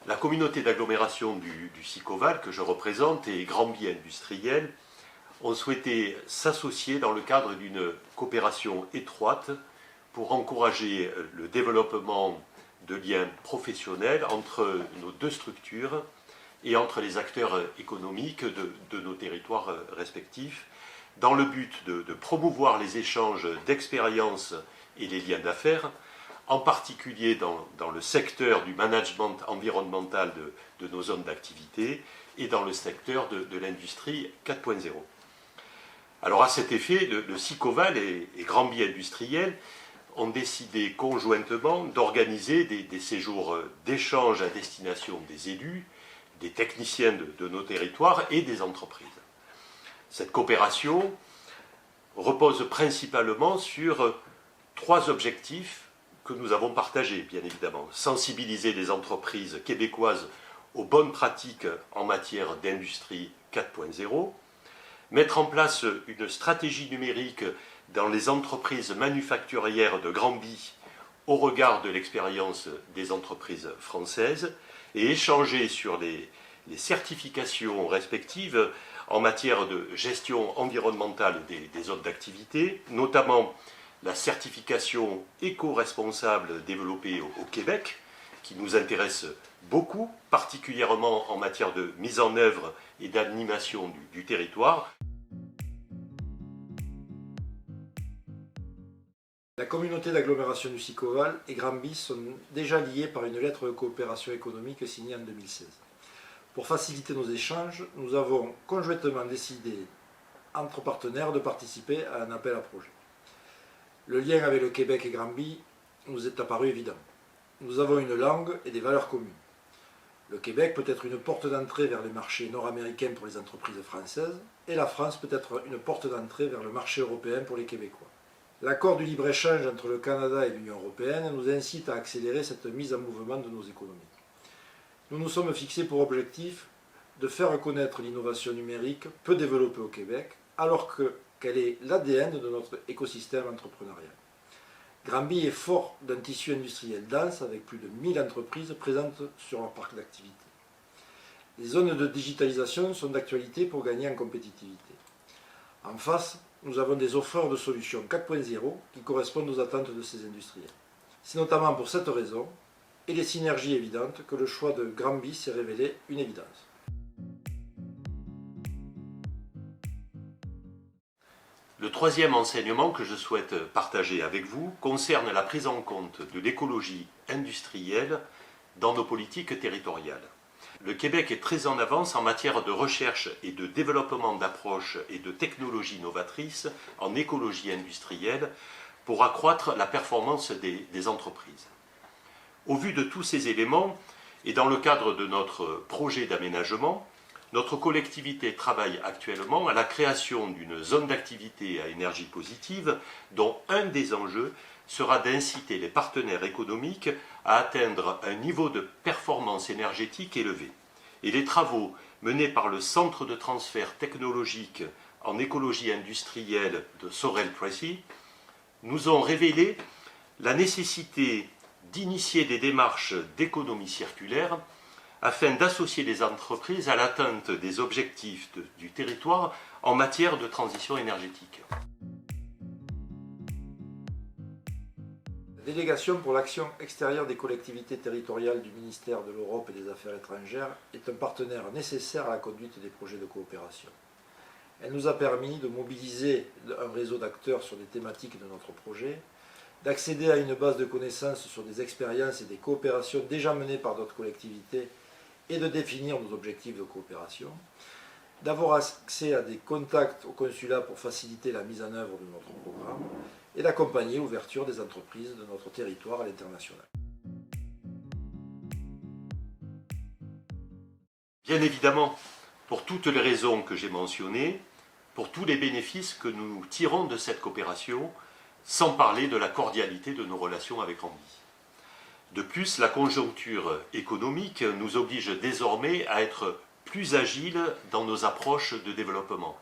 La communauté d'agglomération du Sicoval que je représente et Granby Industriel ont souhaité s'associer dans le cadre d'une coopération étroite pour encourager le développement de liens professionnels entre nos deux structures et entre les acteurs économiques de nos territoires respectifs, dans le but de promouvoir les échanges d'expériences et les liens d'affaires, en particulier dans le secteur du management environnemental de nos zones d'activité et dans le secteur de l'industrie 4.0. Alors à cet effet, le Sicoval et Granby Industriel ont décidé conjointement d'organiser des séjours d'échange à destination des élus, des techniciens de nos territoires et des entreprises. Cette coopération repose principalement sur trois objectifs que nous avons partagés, bien évidemment. Sensibiliser les entreprises québécoises aux bonnes pratiques en matière d'industrie 4.0, mettre en place une stratégie numérique dans les entreprises manufacturières de Granby au regard de l'expérience des entreprises françaises et échanger sur les certifications respectives en matière de gestion environnementale des zones d'activité, notamment la certification éco-responsable développée au Québec, qui nous intéresse beaucoup, particulièrement en matière de mise en œuvre et d'animation du territoire. La communauté d'agglomération du Sicoval et Granby sont déjà liées par une lettre de coopération économique signée en 2016. Pour faciliter nos échanges, nous avons conjointement décidé, entre partenaires, de participer à un appel à projet. Le lien avec le Québec et Granby nous est apparu évident. Nous avons une langue et des valeurs communes. Le Québec peut être une porte d'entrée vers les marchés nord-américains pour les entreprises françaises, et la France peut être une porte d'entrée vers le marché européen pour les Québécois. L'accord du libre-échange entre le Canada et l'Union européenne nous incite à accélérer cette mise en mouvement de nos économies. Nous nous sommes fixés pour objectif de faire connaître l'innovation numérique peu développée au Québec, alors qu'elle est l'ADN de notre écosystème entrepreneurial. Granby est fort d'un tissu industriel dense avec plus de 1000 entreprises présentes sur leur parc d'activité. Les zones de digitalisation sont d'actualité pour gagner en compétitivité. En face, nous avons des offreurs de solutions 4.0 qui correspondent aux attentes de ces industriels. C'est notamment pour cette raison et les synergies évidentes que le choix de Granby s'est révélé une évidence. Le troisième enseignement que je souhaite partager avec vous concerne la prise en compte de l'écologie industrielle dans nos politiques territoriales. Le Québec est très en avance en matière de recherche et de développement d'approches et de technologies novatrices en écologie industrielle pour accroître la performance des entreprises. Au vu de tous ces éléments, et dans le cadre de notre projet d'aménagement, notre collectivité travaille actuellement à la création d'une zone d'activité à énergie positive dont un des enjeux sera d'inciter les partenaires économiques à atteindre un niveau de performance énergétique élevé. Et les travaux menés par le Centre de transfert technologique en écologie industrielle de Sorel-Tracy nous ont révélé la nécessité d'initier des démarches d'économie circulaire afin d'associer les entreprises à l'atteinte des objectifs du territoire en matière de transition énergétique. La délégation pour l'action extérieure des collectivités territoriales du ministère de l'Europe et des Affaires étrangères est un partenaire nécessaire à la conduite des projets de coopération. Elle nous a permis de mobiliser un réseau d'acteurs sur des thématiques de notre projet, d'accéder à une base de connaissances sur des expériences et des coopérations déjà menées par d'autres collectivités et de définir nos objectifs de coopération, d'avoir accès à des contacts au consulat pour faciliter la mise en œuvre de notre programme et d'accompagner l'ouverture des entreprises de notre territoire à l'international. Bien évidemment, pour toutes les raisons que j'ai mentionnées, pour tous les bénéfices que nous tirons de cette coopération, sans parler de la cordialité de nos relations avec Granby. De plus, la conjoncture économique nous oblige désormais à être plus agiles dans nos approches de développement.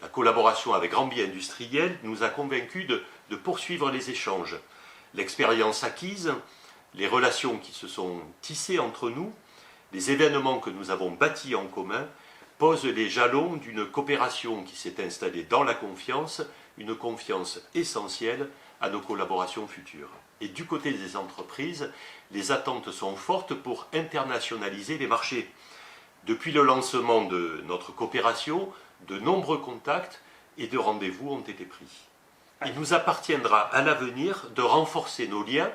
La collaboration avec Granby Industriel nous a convaincus de poursuivre les échanges. L'expérience acquise, les relations qui se sont tissées entre nous, Les événements que nous avons bâtis en commun posent les jalons d'une coopération qui s'est installée dans la confiance, une confiance essentielle à nos collaborations futures. Et du côté des entreprises, les attentes sont fortes pour internationaliser les marchés. Depuis le lancement de notre coopération, de nombreux contacts et de rendez-vous ont été pris. Il nous appartiendra à l'avenir de renforcer nos liens,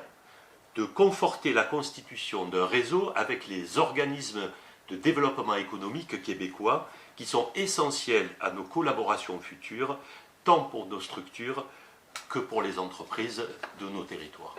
de conforter la constitution d'un réseau avec les organismes de développement économique québécois qui sont essentiels à nos collaborations futures, tant pour nos structures que pour les entreprises de nos territoires.